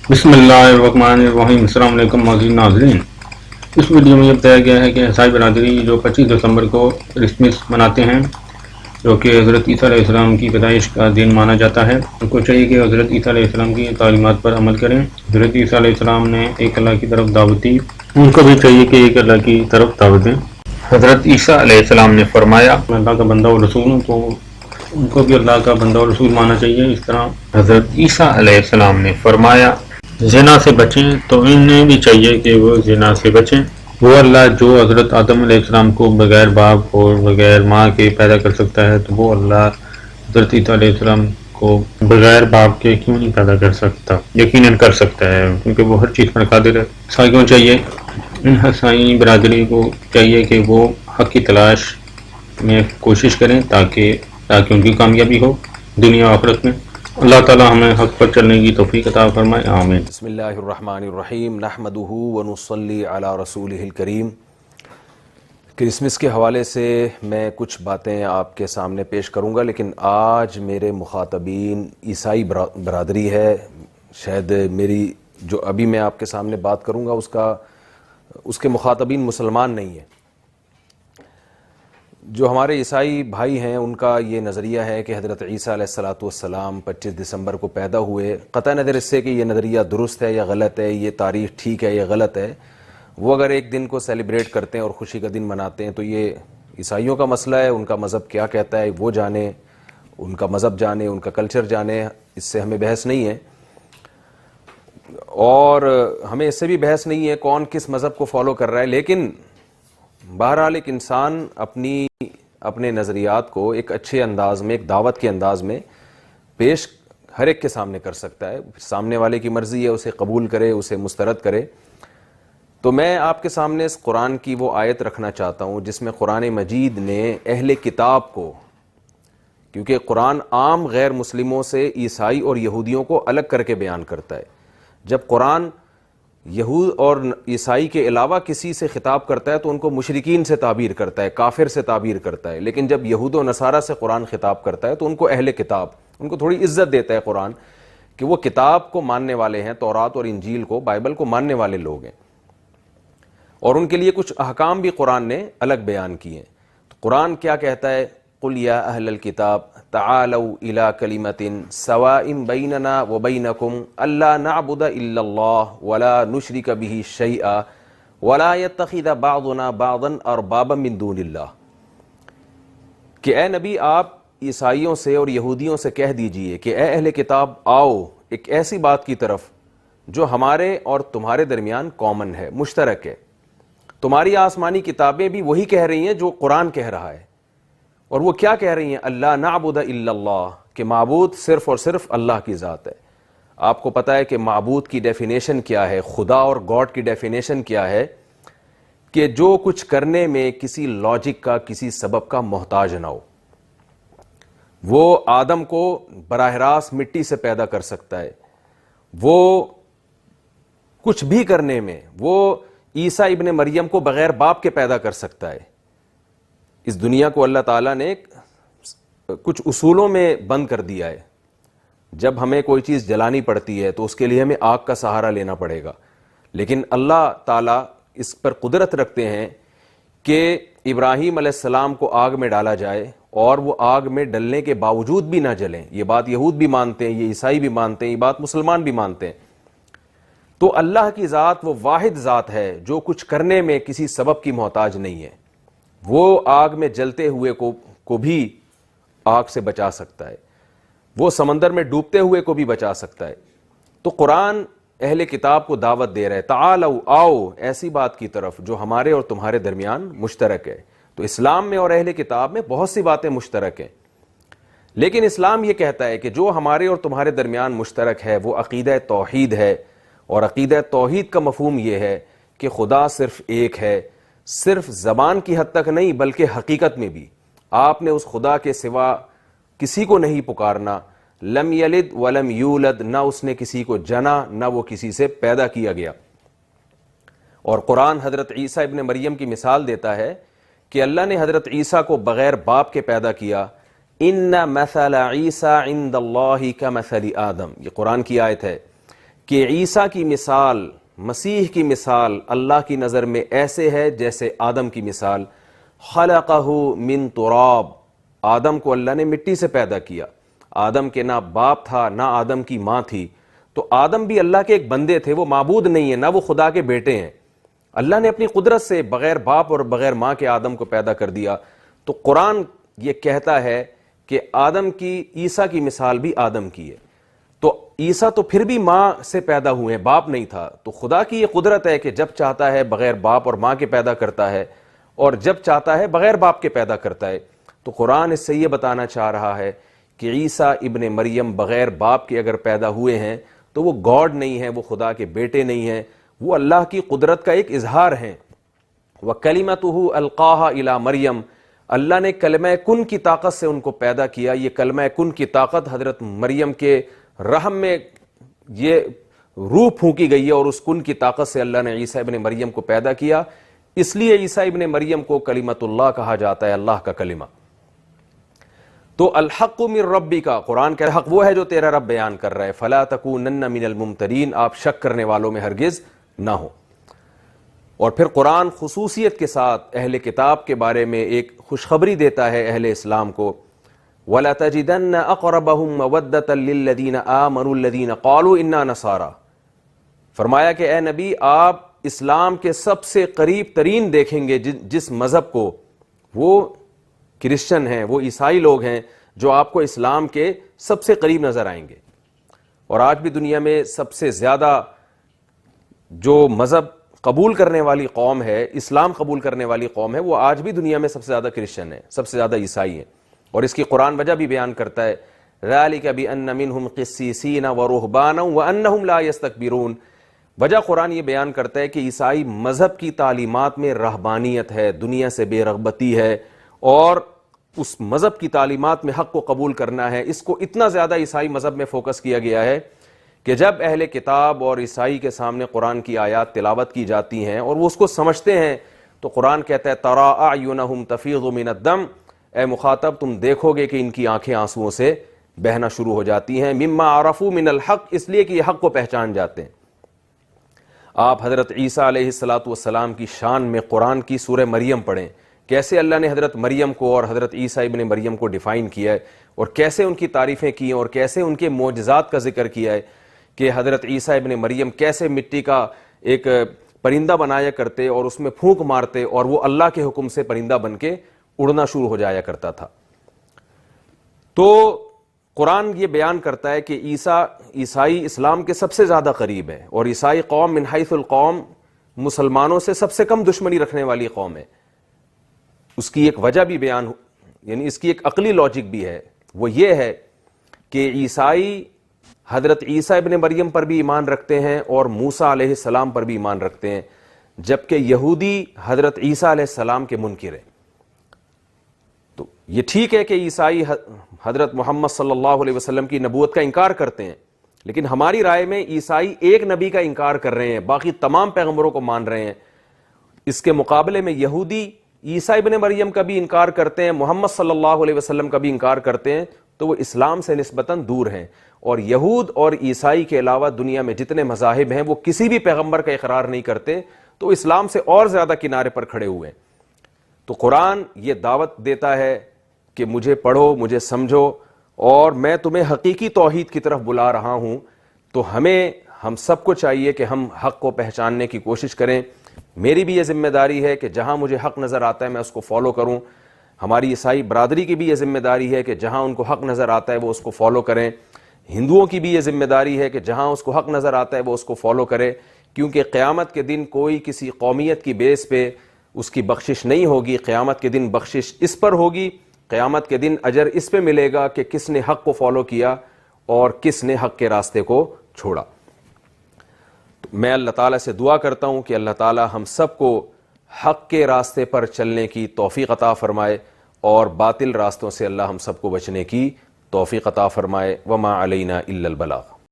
بسم اللہ الرحمن الرحیم۔ السلام علیکم معزز ناظرین، اس ویڈیو میں یہ بتایا گیا ہے کہ عیسائی برادری جو 25 دسمبر کو کرسمس مناتے ہیں، جو کہ حضرت عیسیٰ علیہ السلام کی پیدائش کا دن مانا جاتا ہے، ان کو چاہیے کہ حضرت عیسیٰ علیہ السلام کی تعلیمات پر عمل کریں۔ حضرت عیسیٰ علیہ السلام نے ایک اللہ کی طرف دعوت دی، ان کو بھی چاہیے کہ ایک اللہ کی طرف دعوت دیں۔ حضرت عیسیٰ علیہ السلام نے فرمایا میں اللہ کا بندہ اور رسول ہوں، تو ان کو بھی اللہ کا بندہ اور رسول ماننا چاہیے۔ اس طرح حضرت عیسیٰ علیہ السلام نے فرمایا زنا سے بچیں، تو انہیں بھی چاہیے کہ وہ زنا سے بچیں۔ وہ اللہ جو حضرت آدم علیہ السلام کو بغیر باپ اور بغیر ماں کے پیدا کر سکتا ہے، تو وہ اللہ حضرت عیسیٰ علیہ السلام کو بغیر باپ کے کیوں نہیں پیدا کر سکتا؟ یقیناً کر سکتا ہے، کیونکہ وہ ہر چیز پر قادر ہے۔ عیسائیوں چاہیے، ان عیسائی برادری کو چاہیے کہ وہ حق کی تلاش میں کوشش کریں تاکہ ان کی کامیابی ہو دنیا و آخرت میں۔ اللہ تعالی ہمیں حق پر چلنے کی توفیق عطا فرمائے، آمین۔ بسم اللہ الرحمن الرحیم، نحمدہ ونصلی علی رسولہ الکریم۔ کرسمس کے حوالے سے میں کچھ باتیں آپ کے سامنے پیش کروں گا، لیکن آج میرے مخاطبین عیسائی برادری ہے۔ شاید میری جو ابھی میں آپ کے سامنے بات کروں گا اس کے مخاطبین مسلمان نہیں ہیں۔ جو ہمارے عیسائی بھائی ہیں ان کا یہ نظریہ ہے کہ حضرت عیسیٰ علیہ السلام 25 دسمبر کو پیدا ہوئے، قطع نظر اس سے کہ یہ نظریہ درست ہے یا غلط ہے، یہ تاریخ ٹھیک ہے یا غلط ہے۔ وہ اگر ایک دن کو سیلیبریٹ کرتے ہیں اور خوشی کا دن مناتے ہیں تو یہ عیسائیوں کا مسئلہ ہے، ان کا مذہب کیا کہتا ہے وہ جانیں، ان کا مذہب جانیں، ان کا کلچر جانیں، اس سے ہمیں بحث نہیں ہے۔ اور ہمیں اس سے بھی بحث نہیں ہے کون کس مذہب کو فالو کر رہا ہے، لیکن بہرحال ایک انسان اپنے نظریات کو ایک اچھے انداز میں، ایک دعوت کے انداز میں پیش ہر ایک کے سامنے کر سکتا ہے۔ سامنے والے کی مرضی ہے اسے قبول کرے، اسے مسترد کرے۔ تو میں آپ کے سامنے اس قرآن کی وہ آیت رکھنا چاہتا ہوں جس میں قرآن مجید نے اہل کتاب کو، کیونکہ قرآن عام غیر مسلموں سے عیسائی اور یہودیوں کو الگ کر کے بیان کرتا ہے۔ جب قرآن یہود اور عیسائی کے علاوہ کسی سے خطاب کرتا ہے تو ان کو مشرکین سے تعبیر کرتا ہے، کافر سے تعبیر کرتا ہے، لیکن جب یہود و نصارہ سے قرآن خطاب کرتا ہے تو ان کو اہل کتاب، ان کو تھوڑی عزت دیتا ہے قرآن کہ وہ کتاب کو ماننے والے ہیں، تورات اور انجیل کو، بائبل کو ماننے والے لوگ ہیں، اور ان کے لیے کچھ احکام بھی قرآن نے الگ بیان کیے ہیں۔ تو قرآن کیا کہتا ہے؟ قُلْ يَا أَهْلَ الْكِتَابِ تَعَالَوْا إِلَىٰ كَلِمَةٍ سَوَاءٍ بَيْنَنَا وَبَيْنَكُمْ أَلَّا نَعْبُدَ إِلَّا اللَّهَ وَلَا نُشْرِكَ بِهِ شَيْئًا وَلَا يَتَّخِذَ بَعْضُنَا بَعْضًا أَرْبَابًا مِّن دُونِ اللَّهِ، کہ اے نبی آپ عیسائیوں سے اور یہودیوں سے کہہ دیجئے کہ اے اہل کتاب آؤ ایک ایسی بات کی طرف جو ہمارے اور تمہارے درمیان کامن ہے، مشترک ہے۔ تمہاری آسمانی کتابیں بھی وہی کہہ رہی ہیں جو قرآن کہہ رہا ہے، اور وہ کیا کہہ رہی ہیں؟ اللہ نعبد الا اللہ، کہ معبود صرف اور صرف اللہ کی ذات ہے۔ آپ کو پتہ ہے کہ معبود کی ڈیفینیشن کیا ہے، خدا اور گاڈ کی ڈیفینیشن کیا ہے؟ کہ جو کچھ کرنے میں کسی لاجک کا، کسی سبب کا محتاج نہ ہو۔ وہ آدم کو براہ راست مٹی سے پیدا کر سکتا ہے، وہ کچھ بھی کرنے میں، وہ عیسیٰ ابن مریم کو بغیر باپ کے پیدا کر سکتا ہے۔ اس دنیا کو اللہ تعالیٰ نے کچھ اصولوں میں بند کر دیا ہے۔ جب ہمیں کوئی چیز جلانی پڑتی ہے تو اس کے لیے ہمیں آگ کا سہارا لینا پڑے گا، لیکن اللہ تعالیٰ اس پر قدرت رکھتے ہیں کہ ابراہیم علیہ السلام کو آگ میں ڈالا جائے اور وہ آگ میں ڈلنے کے باوجود بھی نہ جلیں۔ یہ بات یہود بھی مانتے ہیں، یہ عیسائی بھی مانتے ہیں، یہ بات مسلمان بھی مانتے ہیں۔ تو اللہ کی ذات وہ واحد ذات ہے جو کچھ کرنے میں کسی سبب کی محتاج نہیں ہے۔ وہ آگ میں جلتے ہوئے کو بھی آگ سے بچا سکتا ہے، وہ سمندر میں ڈوبتے ہوئے کو بھی بچا سکتا ہے۔ تو قرآن اہل کتاب کو دعوت دے رہا ہے، تعالوا آؤ ایسی بات کی طرف جو ہمارے اور تمہارے درمیان مشترک ہے۔ تو اسلام میں اور اہل کتاب میں بہت سی باتیں مشترک ہیں، لیکن اسلام یہ کہتا ہے کہ جو ہمارے اور تمہارے درمیان مشترک ہے وہ عقیدہ توحید ہے، اور عقیدہ توحید کا مفہوم یہ ہے کہ خدا صرف ایک ہے، صرف زبان کی حد تک نہیں بلکہ حقیقت میں بھی۔ آپ نے اس خدا کے سوا کسی کو نہیں پکارنا، لم یلد ولم یولد، نہ اس نے کسی کو جنا نہ وہ کسی سے پیدا کیا گیا۔ اور قرآن حضرت عیسیٰ ابن مریم کی مثال دیتا ہے کہ اللہ نے حضرت عیسیٰ کو بغیر باپ کے پیدا کیا۔ ان مثل عیسیٰ عند اللہ کمثل آدم، یہ قرآن کی آیت ہے کہ عیسیٰ کی مثال، مسیح کی مثال اللہ کی نظر میں ایسے ہے جیسے آدم کی مثال. خلقہ من تراب، آدم کو اللہ نے مٹی سے پیدا کیا. آدم کے نہ باپ تھا نہ آدم کی ماں تھی، تو آدم بھی اللہ کے ایک بندے تھے، وہ معبود نہیں ہے، نہ وہ خدا کے بیٹے ہیں. اللہ نے اپنی قدرت سے بغیر باپ اور بغیر ماں کے آدم کو پیدا کر دیا. تو قرآن یہ کہتا ہے کہ آدم کی، عیسیٰ کی مثال بھی آدم کی ہے. تو عیسیٰ تو پھر بھی ماں سے پیدا ہوئے ہیں، باپ نہیں تھا. تو خدا کی یہ قدرت ہے کہ جب چاہتا ہے بغیر باپ اور ماں کے پیدا کرتا ہے، اور جب چاہتا ہے بغیر باپ کے پیدا کرتا ہے. تو قرآن اس سے یہ بتانا چاہ رہا ہے کہ عیسیٰ ابن مریم بغیر باپ کے اگر پیدا ہوئے ہیں تو وہ گاڈ نہیں ہیں، وہ خدا کے بیٹے نہیں ہیں، وہ اللہ کی قدرت کا ایک اظہار ہیں. وَكَلِمَتُهُ أَلْقَاهَا إِلَى مریم، اللہ نے کلمہ کن کی طاقت سے ان کو پیدا کیا. یہ کلمہ کن کی طاقت حضرت مریم کے رحم میں یہ روح پھونکی گئی ہے، اور اس کن کی طاقت سے اللہ نے عیسیٰ ابن مریم کو پیدا کیا. اس لیے عیسیٰ ابن مریم کو کلمت اللہ کہا جاتا ہے، اللہ کا کلمہ. تو الحق من ربک، قرآن کا حق وہ ہے جو تیرا رب بیان کر رہا ہے. فلا تکونن من الممترین، آپ شک کرنے والوں میں ہرگز نہ ہو. اور پھر قرآن خصوصیت کے ساتھ اہل کتاب کے بارے میں ایک خوشخبری دیتا ہے اہل اسلام کو. وَلَتَجِدَنَّ أَقْرَبَهُمْ مَوَدَّةً لِلَّذِينَ آمَنُوا الَّذِينَ قَالُوا إِنَّا نَصَارَى. فرمایا کہ اے نبی، آپ اسلام کے سب سے قریب ترین دیکھیں گے جس مذہب کو، وہ کرسچن ہیں، وہ عیسائی لوگ ہیں، جو آپ کو اسلام کے سب سے قریب نظر آئیں گے. اور آج بھی دنیا میں سب سے زیادہ جو مذہب قبول کرنے والی قوم ہے، اسلام قبول کرنے والی قوم ہے، وہ آج بھی دنیا میں سب سے زیادہ کرسچن ہیں، سب سے زیادہ عیسائی ہیں. اور اس کی قرآن وجہ بھی بیان کرتا ہے، ذَلِكَ بِأَنَّ مِنْهُمْ قِسِّيسِينَ وَرُهْبَانًا وَأَنَّهُمْ لَا يَسْتَكْبِرُونَ. وجہ قرآن یہ بیان کرتا ہے کہ عیسائی مذہب کی تعلیمات میں رہبانیت ہے، دنیا سے بے رغبتی ہے، اور اس مذہب کی تعلیمات میں حق کو قبول کرنا ہے. اس کو اتنا زیادہ عیسائی مذہب میں فوکس کیا گیا ہے کہ جب اہل کتاب اور عیسائی کے سامنے قرآن کی آیات تلاوت کی جاتی ہیں اور وہ اس کو سمجھتے ہیں، تو قرآن کہتا ہے تَرَىٰ أَعْيُنَهُمْ تَفِيضُ مِنَ الدَّمْ، اے مخاطب تم دیکھو گے کہ ان کی آنکھیں آنسوؤں سے بہنا شروع ہو جاتی ہیں. مِمَّا عَرَفُوا مِنَ الْحَقِّ، اس لیے کہ یہ حق کو پہچان جاتے ہیں. آپ حضرت عیسیٰ علیہ السلام کی شان میں قرآن کی سورہ مریم پڑھیں، کیسے اللہ نے حضرت مریم کو اور حضرت عیسیٰ ابن مریم کو ڈیفائن کیا ہے، اور کیسے ان کی تعریفیں کی ہیں، اور کیسے ان کے معجزات کا ذکر کیا ہے، کہ حضرت عیسیٰ ابن مریم کیسے مٹی کا ایک پرندہ بنایا کرتے اور اس میں پھونک مارتے، اور وہ اللہ کے حکم سے پرندہ بن کے اڑنا شروع ہو جایا کرتا تھا. تو قرآن یہ بیان کرتا ہے کہ عیسائی اسلام کے سب سے زیادہ قریب ہے، اور عیسائی قوم من حیث القوم مسلمانوں سے سب سے کم دشمنی رکھنے والی قوم ہے. اس کی ایک وجہ بھی بیان، یعنی اس کی ایک عقلی لاجک بھی ہے، وہ یہ ہے کہ عیسائی حضرت عیسیٰ ابن مریم پر بھی ایمان رکھتے ہیں اور موسیٰ علیہ السلام پر بھی ایمان رکھتے ہیں، جبکہ یہودی حضرت عیسیٰ علیہ السلام کے منکر ہیں. تو یہ ٹھیک ہے کہ عیسائی حضرت محمد صلی اللہ علیہ وسلم کی نبوت کا انکار کرتے ہیں، لیکن ہماری رائے میں عیسائی ایک نبی کا انکار کر رہے ہیں، باقی تمام پیغمبروں کو مان رہے ہیں. اس کے مقابلے میں یہودی عیسیٰ ابن مریم کا بھی انکار کرتے ہیں، محمد صلی اللہ علیہ وسلم کا بھی انکار کرتے ہیں، تو وہ اسلام سے نسبتاً دور ہیں. اور یہود اور عیسائی کے علاوہ دنیا میں جتنے مذاہب ہیں وہ کسی بھی پیغمبر کا اقرار نہیں کرتے، تو اسلام سے اور زیادہ کنارے پر کھڑے ہوئے ہیں. تو قرآن یہ دعوت دیتا ہے کہ مجھے پڑھو، مجھے سمجھو، اور میں تمہیں حقیقی توحید کی طرف بلا رہا ہوں. تو ہم سب کو چاہیے کہ ہم حق کو پہچاننے کی کوشش کریں. میری بھی یہ ذمہ داری ہے کہ جہاں مجھے حق نظر آتا ہے میں اس کو فالو کروں. ہماری عیسائی برادری کی بھی یہ ذمہ داری ہے کہ جہاں ان کو حق نظر آتا ہے وہ اس کو فالو کریں. ہندوؤں کی بھی یہ ذمہ داری ہے کہ جہاں اس کو حق نظر آتا ہے وہ اس کو فالو کرے، کیونکہ قیامت کے دن کوئی کسی قومیت کی بیس پہ اس کی بخشش نہیں ہوگی. قیامت کے دن بخشش اس پر ہوگی، قیامت کے دن اجر اس پہ ملے گا کہ کس نے حق کو فالو کیا اور کس نے حق کے راستے کو چھوڑا. میں اللہ تعالیٰ سے دعا کرتا ہوں کہ اللہ تعالیٰ ہم سب کو حق کے راستے پر چلنے کی توفیق عطا فرمائے، اور باطل راستوں سے اللہ ہم سب کو بچنے کی توفیق عطا فرمائے. وما علینا الا البلاغ.